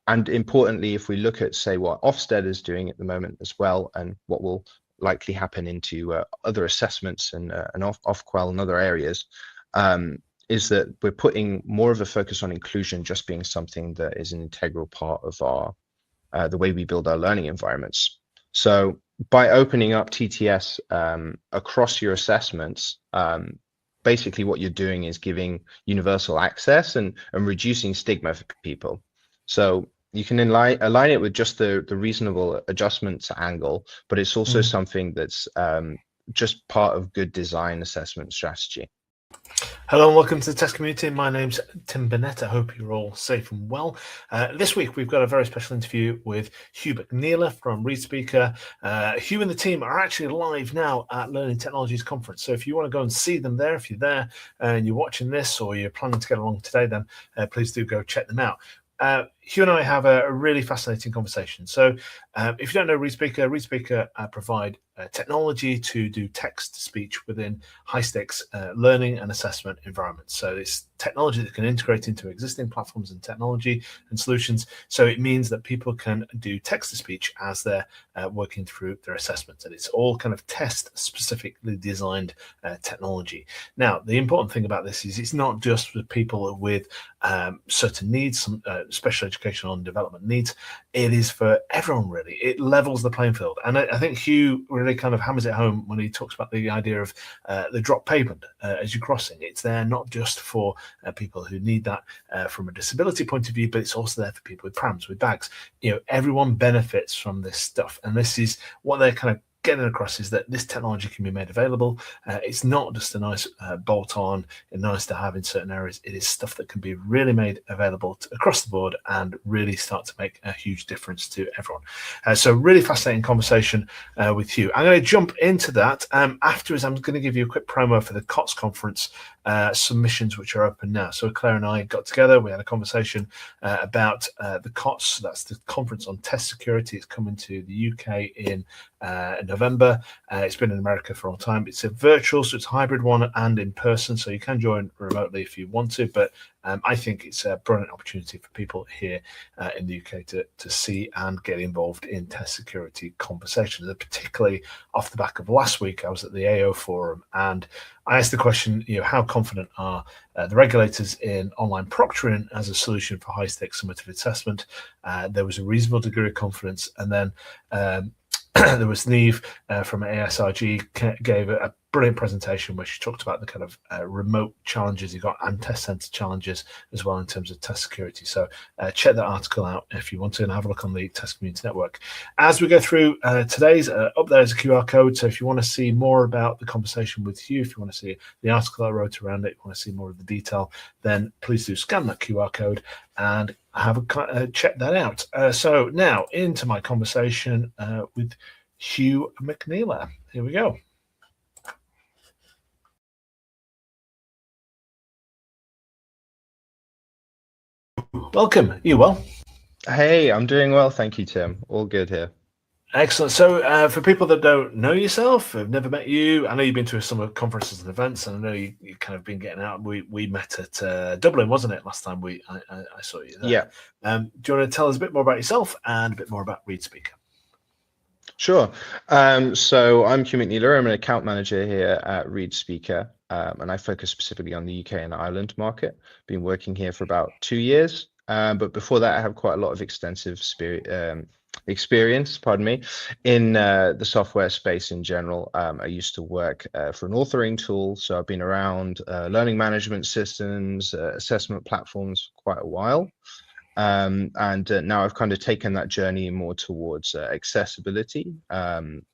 And importantly, if we look at, say, what Ofsted is doing at the moment as well, and what will likely happen into other assessments and Ofqual and other areas, is that we're putting more of a focus on inclusion just being something that is an integral part of our the way we build our learning environments. So by opening up TTS across your assessments, basically what you're doing is giving universal access and reducing stigma for people. So you can align it with just the reasonable adjustments angle, but it's also something that's just part of good design assessment strategy. Hello and welcome to the test community. My name's Tim Burnett. I hope you're all safe and well. This week we've got a very special interview with Hugh McNeela from ReadSpeaker. Hugh and the team are actually live now at Learning Technologies Conference. So if you want to go and see them there, if you're there and you're watching this or you're planning to get along today, then please do go check them out. Hugh and I have a really fascinating conversation. So if you don't know ReadSpeaker provide technology to do text-to-speech within high-stakes learning and assessment environments. So it's technology that can integrate into existing platforms and technology and solutions. So it means that people can do text-to-speech as they're working through their assessments. And it's all kind of test-specifically designed technology. Now, the important thing about this is it's not just for people with certain needs, some special educational and development needs. It is for everyone, really. It levels the playing field. And I think Hugh really kind of hammers it home when he talks about the idea of the drop pavement as you're crossing. It's there not just for people who need that from a disability point of view, but it's also there for people with prams, with bags. You know, everyone benefits from this stuff. And this is what they're kind of getting across, is that this technology can be made available. It's not just a nice bolt-on and nice to have in certain areas. It is stuff that can be really made available across the board and really start to make a huge difference to everyone. So really fascinating conversation with Hugh. I'm going to jump into that. Afterwards, I'm going to give you a quick promo for the COTS conference submissions, which are open now. So Claire and I got together, we had a conversation about the COTS. That's the Conference on Test Security. It's coming to the UK in November. It's been in America for a long time. It's a virtual, so it's a hybrid one and in person, so you can join remotely if you want to, but I think it's a brilliant opportunity for people here in the UK to see and get involved in test security conversations. Particularly off the back of last week, I was at the AO forum and I asked the question, you know, how confident are the regulators in online proctoring as a solution for high-stakes summative assessment? There was a reasonable degree of confidence, and then there was Neve from ASRG gave a brilliant presentation where she talked about the kind of remote challenges you got and test center challenges as well in terms of test security. So check that article out if you want to, and have a look on the Test Community Network. As we go through today's, up there is a QR code. So if you want to see more about the conversation with Hugh, if you want to see the article I wrote around it, you want to see more of the detail, then please do scan that QR code and have a check that out. So now into my conversation with Hugh McNeela. Here we go. Welcome. You well? Hey, I'm doing well, thank you, Tim. All good here. Excellent. So for people that don't know yourself, have never met you, I know you've been to some conferences and events, and I know you've kind of been getting out. We met at Dublin, wasn't it, last time I saw you there? Yeah. Do you want to tell us a bit more about yourself and a bit more about ReadSpeaker? Sure. So I'm Hugh McNeela. I'm an account manager here at ReadSpeaker, and I focus specifically on the UK and Ireland market. Been working here for about 2 years, but before that, I have quite a lot of extensive experience, in the software space in general. I used to work for an authoring tool, so I've been around learning management systems, assessment platforms for quite a while. And now I've kind of taken that journey more towards accessibility and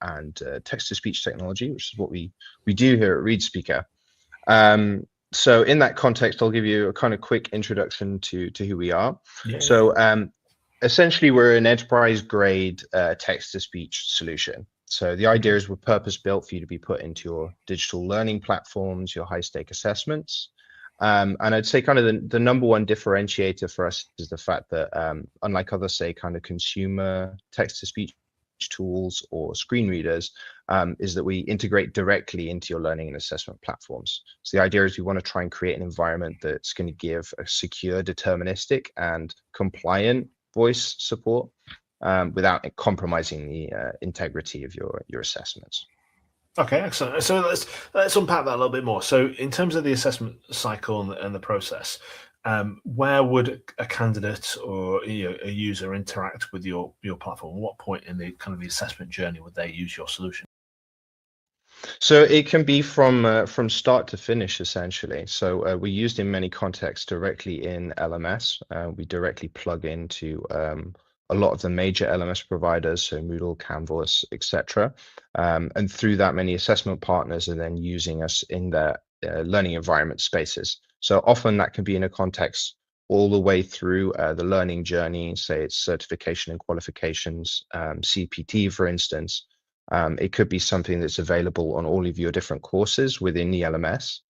text-to-speech technology, which is what we do here at ReadSpeaker. So in that context, I'll give you a kind of quick introduction to who we are. Yeah. So essentially, we're an enterprise-grade text-to-speech solution. So the idea is we're purpose-built for you to be put into your digital learning platforms, your high-stake assessments. And I'd say kind of the number one differentiator for us is the fact that unlike other, say, kind of consumer text-to-speech tools or screen readers, is that we integrate directly into your learning and assessment platforms. So the idea is we want to try and create an environment that's going to give a secure, deterministic, and compliant voice support without compromising the integrity of your assessments. Okay, excellent. So let's unpack that a little bit more. So in terms of the assessment cycle and the process, where would a candidate or a user interact with your platform? At what point in the kind of the assessment journey would they use your solution? So it can be from start to finish, essentially. So we're used in many contexts directly in LMS. We directly plug into a lot of the major LMS providers, so Moodle, Canvas, etc. And through that, many assessment partners are then using us in their learning environment spaces. So often that can be in a context all the way through the learning journey, say it's certification and qualifications, CPT, for instance. It could be something that's available on all of your different courses within the LMS,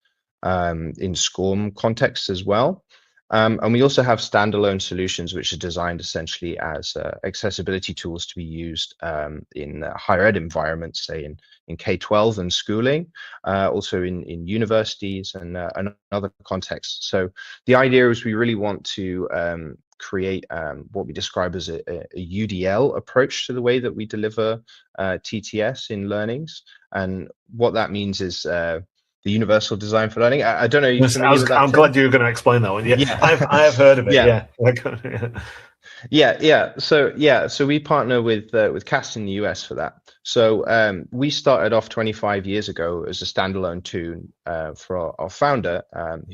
in SCORM context as well. And we also have standalone solutions which are designed essentially as accessibility tools to be used in higher ed environments, say in K-12 and schooling, also in universities and other contexts. So the idea is we really want to create what we describe as a UDL approach to the way that we deliver TTS in learnings. And what that means is the universal design for learning. I don't know, are you familiar with that? I'm glad you were going to explain that one. Yeah. I have heard of it. Yeah. So we partner with CAST in the US for that. So we started off 25 years ago as a standalone tool for our founder,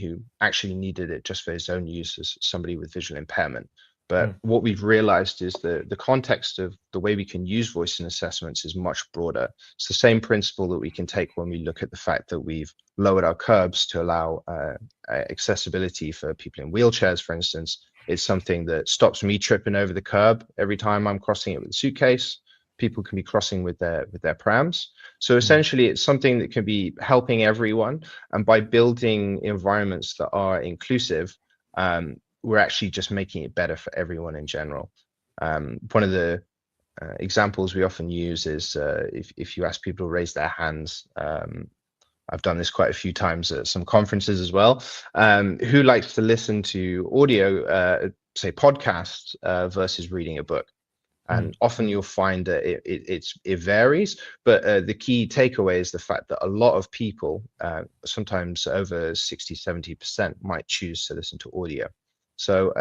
who actually needed it just for his own use as somebody with visual impairment. But what we've realized is the context of the way we can use voice in assessments is much broader. It's the same principle that we can take when we look at the fact that we've lowered our curbs to allow accessibility for people in wheelchairs, for instance. It's something that stops me tripping over the curb every time I'm crossing it with a suitcase. People can be crossing with their prams. So essentially, it's something that can be helping everyone. And by building environments that are inclusive, we're actually just making it better for everyone in general. One of the examples we often use is if you ask people to raise their hands, I've done this quite a few times at some conferences as well, who likes to listen to audio, say podcasts versus reading a book. And often you'll find that it varies, but the key takeaway is the fact that a lot of people, sometimes over 60, 70%, might choose to listen to audio. So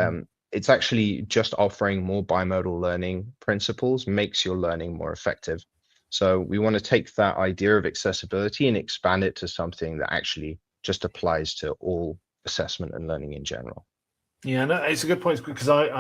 it's actually just offering more bimodal learning principles makes your learning more effective. So we want to take that idea of accessibility and expand it to something that actually just applies to all assessment and learning in general. Yeah, no, it's a good point because I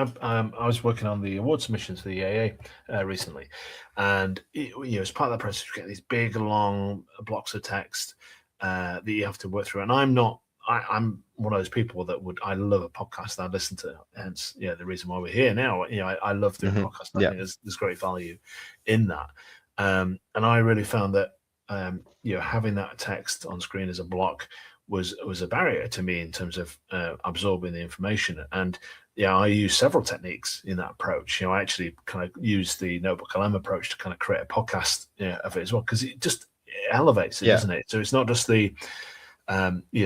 was working on the award submissions for the EAA recently, and as part of that process, you get these big long blocks of text that you have to work through. And I'm one of those people that I love a podcast that I listen to. Hence, the reason why we're here now. I love doing podcasts. I think there's great value in that. And I really found that having that text on screen as a block was a barrier to me in terms of absorbing the information. And I use several techniques in that approach. I actually kind of use the Notebook LM approach to kind of create a podcast of it as well, because it elevates it, doesn't it? So it's not just the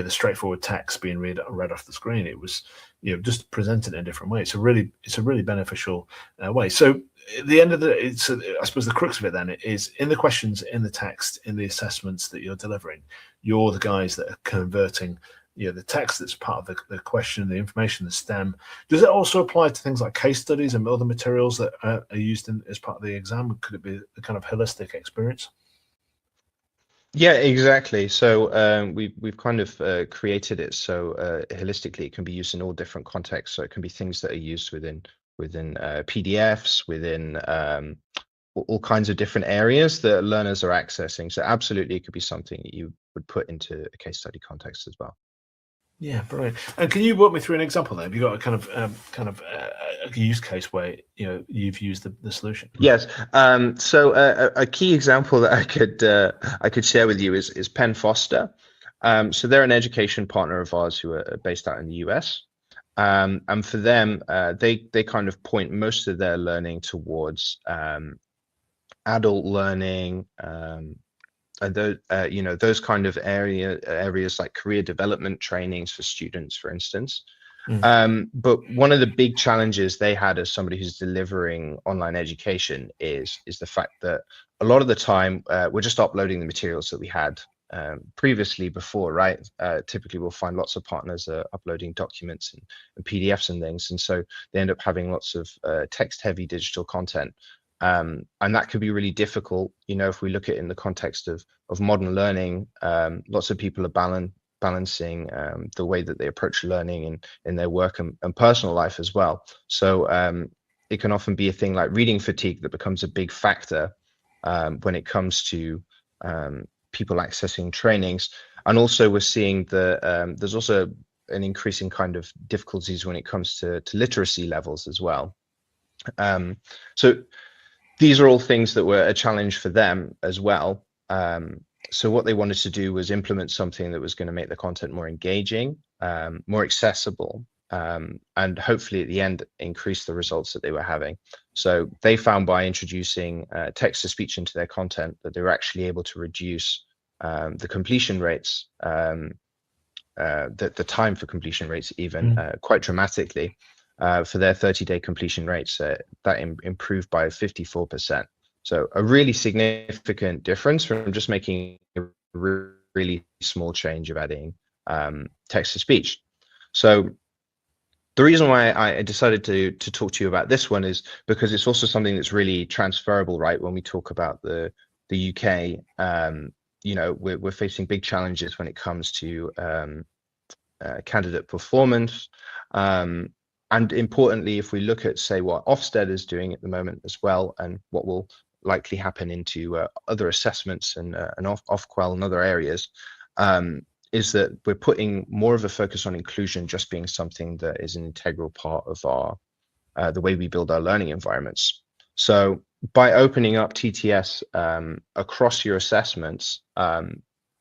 straightforward text being read off the screen. It was just presented in a different way. It's a really beneficial way. So at the end of I suppose the crux of it then is in the questions, in the text, in the assessments that you're delivering, you're the guys that are converting the text that's part of the question, the information, the STEM. Does it also apply to things like case studies and other materials that are used as part of the exam? Could it be a kind of holistic experience? Yeah, exactly. So we've kind of created it so holistically it can be used in all different contexts. So it can be things that are used within PDFs, within all kinds of different areas that learners are accessing. So absolutely, it could be something that you would put into a case study context as well. Yeah, brilliant. And can you walk me through an example there? Have you got a kind of a use case where you've used the solution? Yes. So a key example that I could share with you is Penn Foster. So they're an education partner of ours who are based out in the US. And for them, they kind of point most of their learning towards adult learning, and those kind of areas like career development trainings for students, for instance. But one of the big challenges they had as somebody who's delivering online education is the fact that a lot of the time we're just uploading the materials that we had previously before, right? Typically we'll find lots of partners uploading documents and PDFs and things, and so they end up having lots of text-heavy digital content. And that could be really difficult, if we look at it in the context of modern learning. Lots of people are balancing the way that they approach learning in their work and personal life as well. So it can often be a thing like reading fatigue that becomes a big factor when it comes to people accessing trainings. And also we're seeing there's also an increasing kind of difficulties when it comes to literacy levels as well. So these are all things that were a challenge for them as well. So what they wanted to do was implement something that was going to make the content more engaging, more accessible, and hopefully at the end increase the results that they were having. So they found by introducing text-to-speech into their content that they were actually able to reduce the completion rates, the time for completion rates even quite dramatically. For their 30-day completion rates, that improved by 54%. So a really significant difference from just making a really small change of adding text-to-speech. So the reason why I decided to talk to you about this one is because it's also something that's really transferable, right? When we talk about the UK, we're facing big challenges when it comes to candidate performance. And importantly, if we look at, say, what Ofsted is doing at the moment as well, and what will likely happen into other assessments and Ofqual and other areas, is that we're putting more of a focus on inclusion just being something that is an integral part of our the way we build our learning environments. So by opening up TTS across your assessments,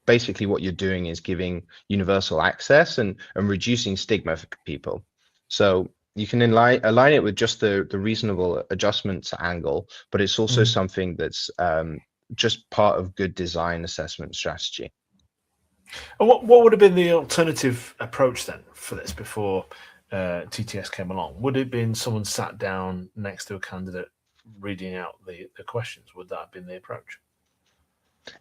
basically what you're doing is giving universal access and reducing stigma for people. So you can align it with just the reasonable adjustments angle, but it's also something that's just part of good design assessment strategy. And what would have been the alternative approach then for this before TTS came along? Would it have been someone sat down next to a candidate reading out the questions? Would that have been the approach?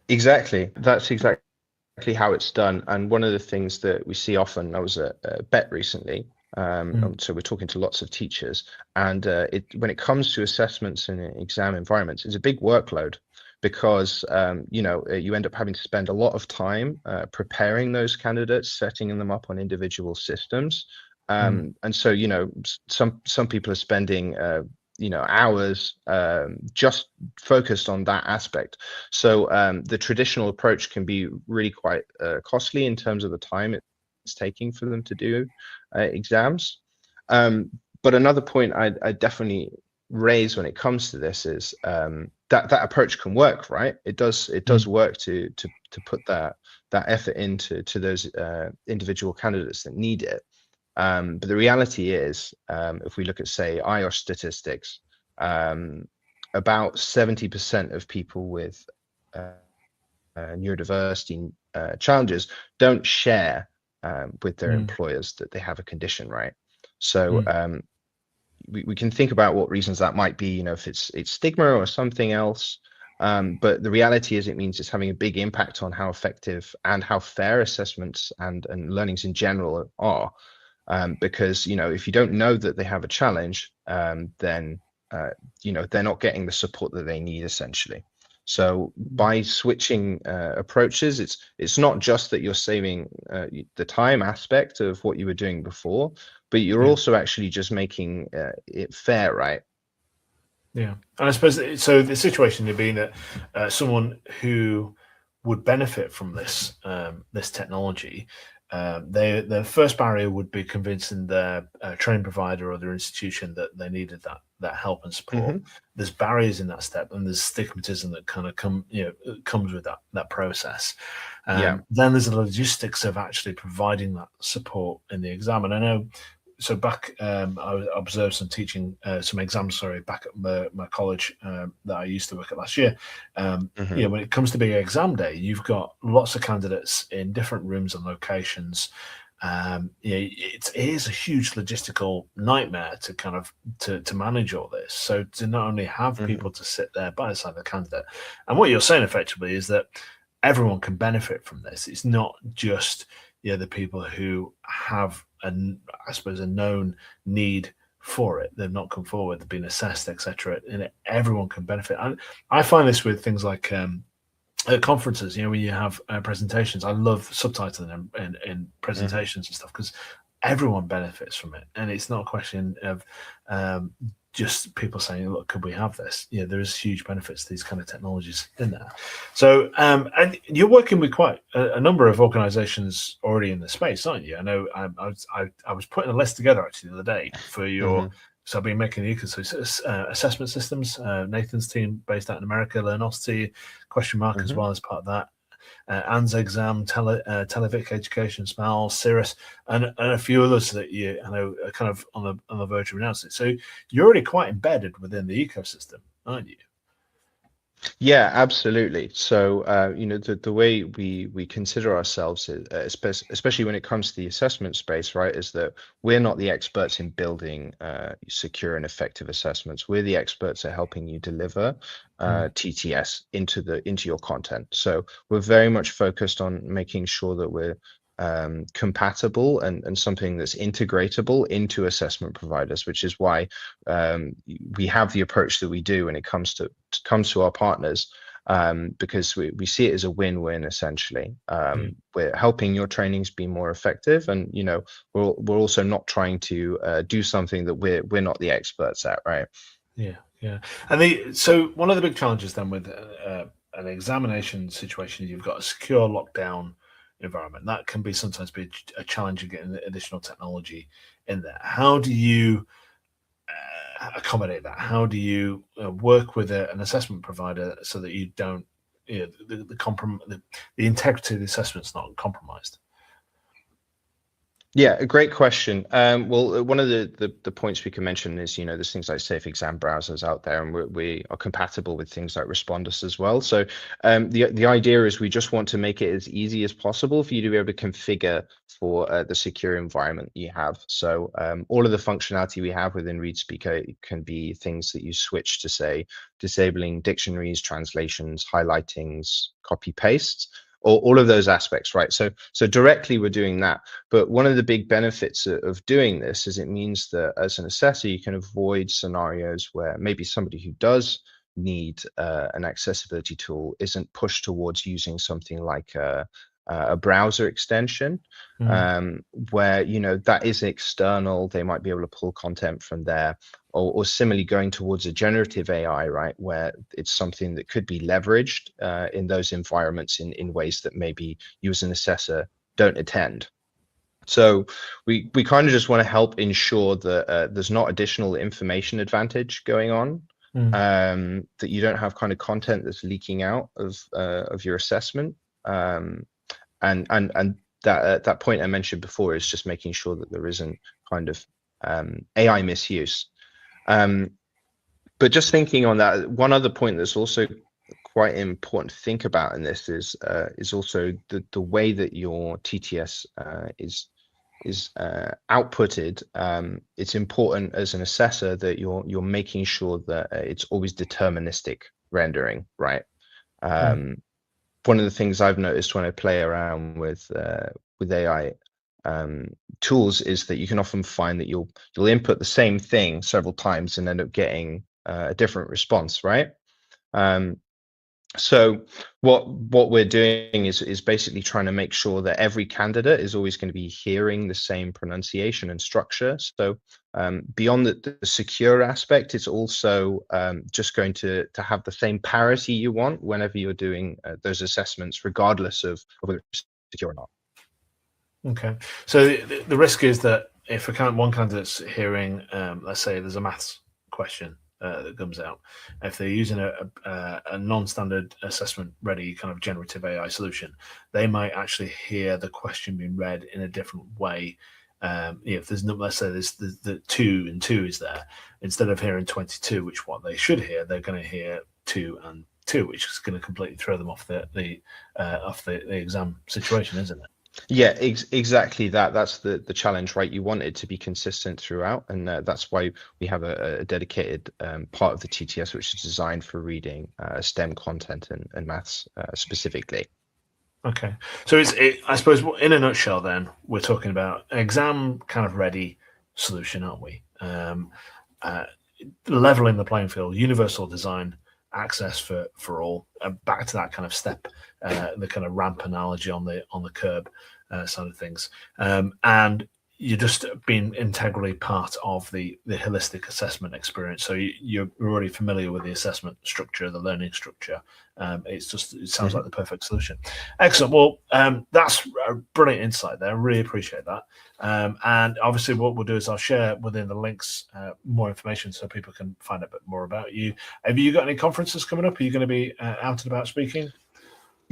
Exactly. That's exactly how it's done. And one of the things that we see often, I was at BET recently, so we're talking to lots of teachers, and when it comes to assessments and exam environments, it's a big workload because you end up having to spend a lot of time preparing those candidates, setting them up on individual systems, and so some people are spending hours just focused on that aspect. So the traditional approach can be really quite costly in terms of the time it's taking for them to do exams. But another point I definitely raise when it comes to this is that approach can work, right? It does work to put that effort into those individual candidates that need it. But the reality is, if we look at, say, IOS statistics, about 70% of people with neurodiversity challenges don't share with their employers that they have a condition, right? So we can think about what reasons that might be, if it's stigma or something else. But the reality is it means it's having a big impact on how effective and how fair assessments and learnings in general are. Because if you don't know that they have a challenge, then they're not getting the support that they need, essentially. So by switching approaches, it's not just that you're saving the time aspect of what you were doing before, but you're also actually just making it fair, right? Yeah, and I suppose so. The situation would be that someone who would benefit from this this technology, the first barrier would be convincing their training provider or their institution that they needed that help and support. There's barriers in that step, and there's stigmatism that kind of comes with that process. Then there's the logistics of actually providing that support in the exam. And I know, so back I observed some exams back at my college that I used to work at last year. When it comes to big exam day, you've got lots of candidates in different rooms and locations, it is a huge logistical nightmare to kind of to manage all this. So to not only have people to sit there by the side of the candidate, and what you're saying effectively is that everyone can benefit from this. It's not just the people who have I suppose a known need for it. They've not come forward, they've been assessed, etc. And everyone can benefit. And I find this with things like at conferences, when you have presentations. I love subtitling in presentations and stuff, because everyone benefits from it, and it's not a question of just people saying, look, could we have this? There is huge benefits to these kind of technologies in there. So and you're working with quite a number of organizations already in the space, aren't you? I know I was putting a list together actually the other day for your so I've been making the assessment systems. Nathan's team based out in America, Learnosity, Question Mark as well as part of that. ANS Exam, Televic Education, SMAL, Cirrus, and a few others that I know are kind of on the verge of announcing. So you're already quite embedded within the ecosystem, aren't you? Yeah, absolutely. So, the way we consider ourselves, especially when it comes to the assessment space, right, is that we're not the experts in building secure and effective assessments. We're the experts at helping you deliver TTS into your content. So we're very much focused on making sure that we're compatible and something that's integratable into assessment providers, which is why we have the approach that we do when it comes to our partners, because we see it as a win-win essentially. We're helping your trainings be more effective, and we're also not trying to do something that we're not the experts at, right? Yeah. And so one of the big challenges then with an examination situation, you've got a secure lockdown environment. That can sometimes be a challenge of getting additional technology in there. How do you accommodate that? How do you work with an assessment provider so that you don't, the integrity of the assessment's not compromised? Yeah, a great question. Well, one of the points we can mention is, there's things like safe exam browsers out there, and we are compatible with things like Respondus as well. So the idea is we just want to make it as easy as possible for you to be able to configure for the secure environment you have. So all of the functionality we have within ReadSpeaker can be things that you switch to, say, disabling dictionaries, translations, highlightings, copy pastes, or all of those aspects, right? So directly we're doing that. But one of the big benefits of doing this is it means that as an assessor, you can avoid scenarios where maybe somebody who does need an accessibility tool isn't pushed towards using something like a browser extension, where that is external. They might be able to pull content from there, or similarly going towards a generative AI, right, where it's something that could be leveraged in those environments in ways that maybe you as an assessor don't attend. So we kind of just want to help ensure that there's not additional information advantage going on, that you don't have kind of content that's leaking out of your assessment. And that point I mentioned before is just making sure that there isn't kind of AI misuse. But just thinking on that, one other point that's also quite important to think about in this is also the way that your TTS is outputted. It's important as an assessor that you're making sure that it's always deterministic rendering, right? One of the things I've noticed when I play around with AI tools is that you can often find that you'll input the same thing several times and end up getting a different response, right? So what we're doing is basically trying to make sure that every candidate is always going to be hearing the same pronunciation and structure. So beyond the secure aspect, it's also just going to have the same parity you want whenever you're doing those assessments, regardless of whether it's secure or not. Okay, so the risk is that if one candidate's hearing, let's say there's a maths question that comes out, if they're using a non-standard assessment ready kind of generative AI solution, they might actually hear the question being read in a different way. If there's no, let's say there's the 2 and 2 is there, instead of hearing 22, which what they should hear, they're going to hear 2 and 2, which is going to completely throw them off the exam situation, isn't it? Yeah, exactly that. That's the challenge, right? You want it to be consistent throughout, and that's why we have a dedicated part of the TTS which is designed for reading STEM content and maths specifically. Okay, so I suppose in a nutshell, then we're talking about exam kind of ready solution, aren't we? Leveling the playing field, universal design, access for all. Back to that kind of step, the kind of ramp analogy on the curb side of things, and you're just being integrally part of the holistic assessment experience. So you're already familiar with the assessment structure, the learning structure. It sounds like the perfect solution. Excellent. Well, that's a brilliant insight there. Really appreciate that. And obviously what we'll do is I'll share within the links more information so people can find out a bit more about you. Have you got any conferences coming up? Are you going to be out and about speaking?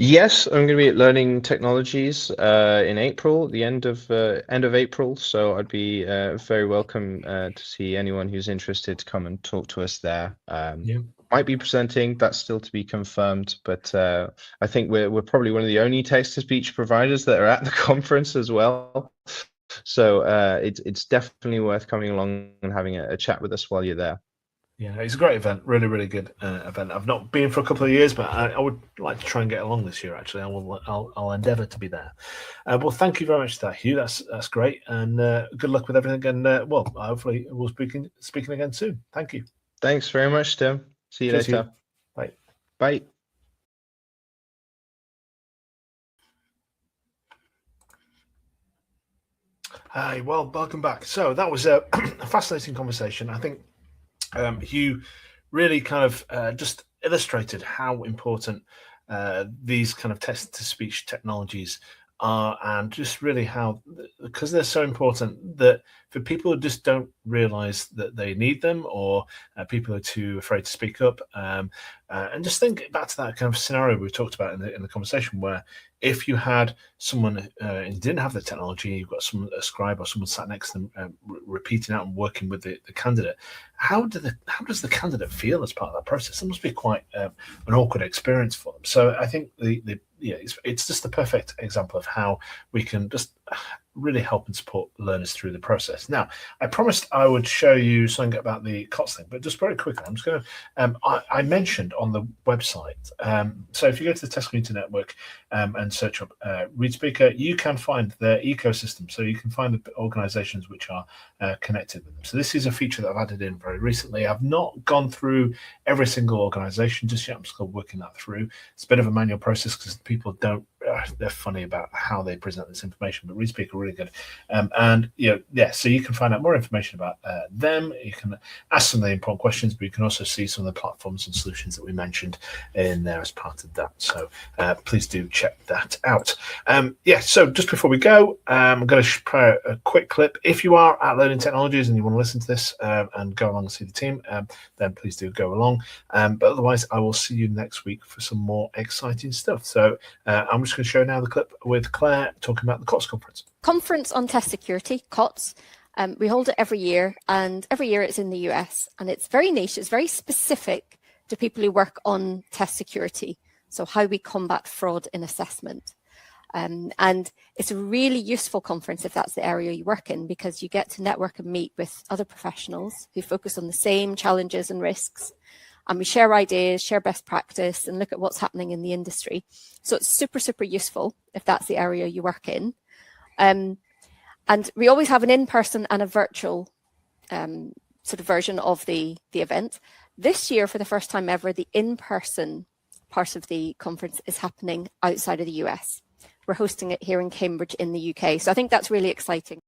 Yes, I'm going to be at Learning Technologies in April, the end of April. So I'd be very welcome to see anyone who's interested to come and talk to us there. Yeah. Might be presenting, that's still to be confirmed, but I think we're probably one of the only text-to-speech providers that are at the conference as well. So it's definitely worth coming along and having a chat with us while you're there. Yeah, it's a great event. Really, really good event. I've not been for a couple of years, but I would like to try and get along this year. Actually, I'll endeavour to be there. Well, thank you very much for that, Hugh. That's great, and good luck with everything. And well, hopefully we'll speaking again soon. Thank you. Thanks very much, Tim. See you later. Hugh. Bye. Bye. Hi. Well, welcome back. So that was a fascinating conversation. I think Hugh really kind of just illustrated how important these kind of text-to-speech technologies are, and just really how, because they're so important, that for people who just don't realize that they need them, or people who are too afraid to speak up, and just think back to that kind of scenario we talked about in the conversation, where if you had someone who didn't have the technology, you've got a scribe or someone sat next to them repeating out and working with the candidate, how does the candidate feel as part of that process? It must be quite an awkward experience for them. So I think it's just the perfect example of how we can just really help and support learners through the process. Now, I promised I would show you something about the COTS thing, but just very quickly, I'm just going to, I mentioned on the website, so if you go to the Test Community Network and search up ReadSpeaker, you can find their ecosystem. So you can find the organizations which are connected with them. So this is a feature that I've added in very recently. I've not gone through every single organization just yet. I'm still working that through. It's a bit of a manual process because people don't, they're funny about how they present this information, but ReadSpeaker are really good. And so you can find out more information about them. You can ask some of the important questions, but you can also see some of the platforms and solutions that we mentioned in there as part of that. So please do check that out. So just before we go, I'm going to play a quick clip. If you are at Learning Technologies and you want to listen to this and go along and see the team, then please do go along. But otherwise, I will see you next week for some more exciting stuff. So I'm just going to show now the clip with Claire talking about the COTS conference. Conference on Test Security, COTS. We hold it every year, and every year it's in the US, and it's very niche. It's very specific to people who work on test security. So how we combat fraud in assessment. And it's a really useful conference if that's the area you work in, because you get to network and meet with other professionals who focus on the same challenges and risks. And we share ideas, share best practice, and look at what's happening in the industry. So it's super, super useful if that's the area you work in. And we always have an in-person and a virtual sort of version of the event. This year, for the first time ever, the in-person part of the conference is happening outside of the US. We're hosting it here in Cambridge in the UK. So I think that's really exciting.